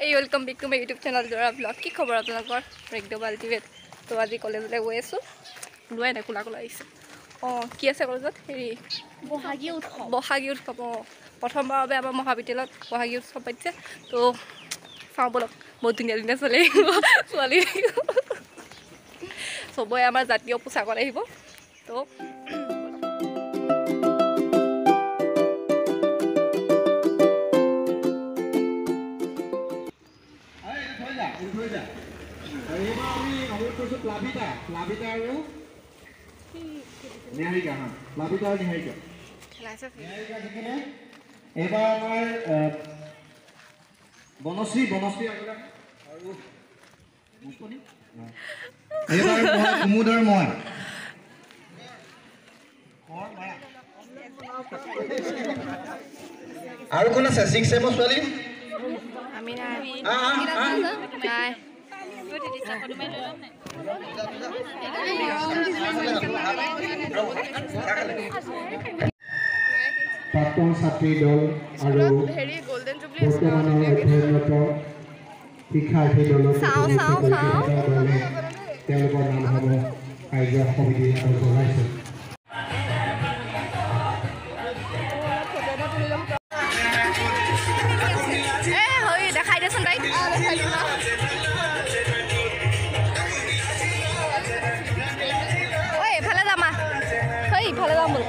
Hey, welcome back to my YouTube channel Dora Vlog. কি খবৰ আপোনালোকৰ? একদম আল্টিমেট। তো আজি কলেজলৈ গৈ আছো। লোৱাই না কোলা কোলা আহিছে। কি আছে কলেজত? হেৰি বহাগী উৎসৱ। বহাগী উৎসৱ প্ৰথমবাৰৰ বাবে আমাৰ মহাবিদ্যালয়ত বহাগী উৎসৱ পাতিছে। তো চাওঁ বলক বহুত ধুনীয়া ধুনীয়া ছোৱালী চবৰে আমাৰ জাতীয় পোচাকত আহিব। তো এবাৰ আমাৰ বনশ্ৰী এবাৰ কুমুদৰ মই আৰু কোন আছে 6 ছেমৰ ছোৱালী আমি নাই প্ৰাক্তন ছাত্ৰী দল আৰু বৰ্তমানৰ অধ্যয়নৰত শিক্ষাৰ্থী দলৰ তেওঁলোকৰ নাম হ'ব কাৰ্য সমিতি জনাইছে। দেখাই দেচোন তাইক এইফালে যামা ইফালে যাম বোলো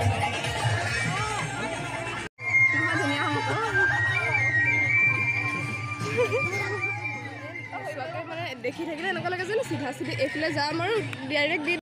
মানে দেখি থাকিলে এনেকুৱা লাগে যেন চিধা চিধি এইফালে যাম আৰু ডাইৰেক্ট দি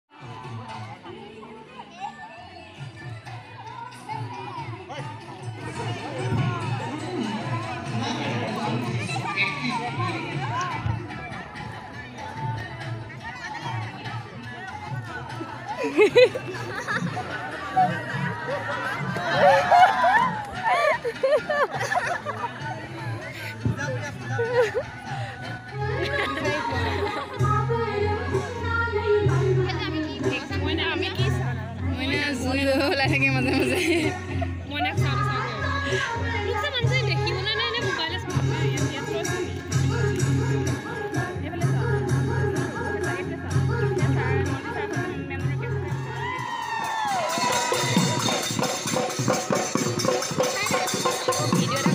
ওলাই থাকে মাজে মাজে ভিডিঅ'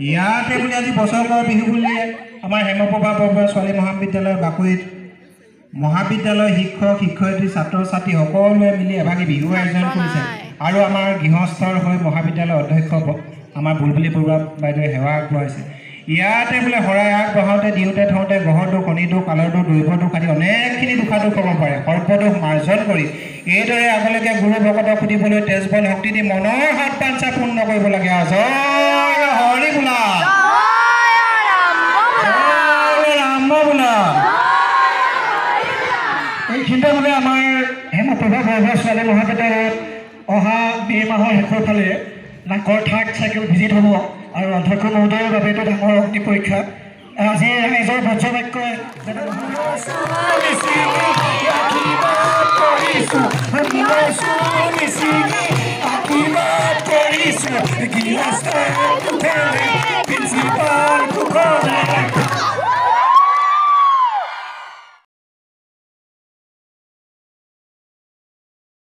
ইয়াতে বুলি আজি বছৰৰ বিহু বুলি আমাৰ হেমপ্ৰভা বৰবৰুৱা ছোৱালী মহাবিদ্যালয়ৰ বাকৰিত মহাবিদ্যালয় শিক্ষক শিক্ষয়িত্ৰী ছাত্ৰ ছাত্ৰী সকলোৱে মিলি এভাগি বিহু আয়োজন কৰিছে আৰু আমাৰ গৃহস্থৰ হৈ মহাবিদ্যালয়ৰ অধ্যক্ষ আমাৰ বুলবুলি বৰুৱা বাইদেৱে সেৱা আগবঢ়াইছে ইয়াতে বোলে শৰাই আগবঢ়াওঁতে দিওঁতে থওঁতে গ্ৰহৰ দুখ শনি দুখ কালৰ দুখ দৈৱ দুখ আদি অনেকখিনি দুখাদুখ হ'ব পাৰে সৰ্বদোষ মাৰ্জন কৰি এইদৰে আগলৈকে গুৰু ভকতক সুধিবলৈ তেজবল শক্তি দি মনৰ হাত পাঞ্চা পূৰ্ণ কৰিব লাগে জয় হৰি বোলা ৰাম বোলা এইখিনিতে বোলে আমাৰ হেমপ্ৰভা বৰবৰুৱা ছোৱালী মহাবিদ্যালয়ত অহা মে' মাহৰ শেষৰ ফালে নাকৰ ঠাক চাইকেল ভিজিট হ'ব আৰু অধ্যক্ষ মহোদয়ৰ বাবে এইটো ডাঙৰ অগ্নি পৰীক্ষা আজি ৰাইজৰ বজ্ৰবাক্যই কৰিছোঁ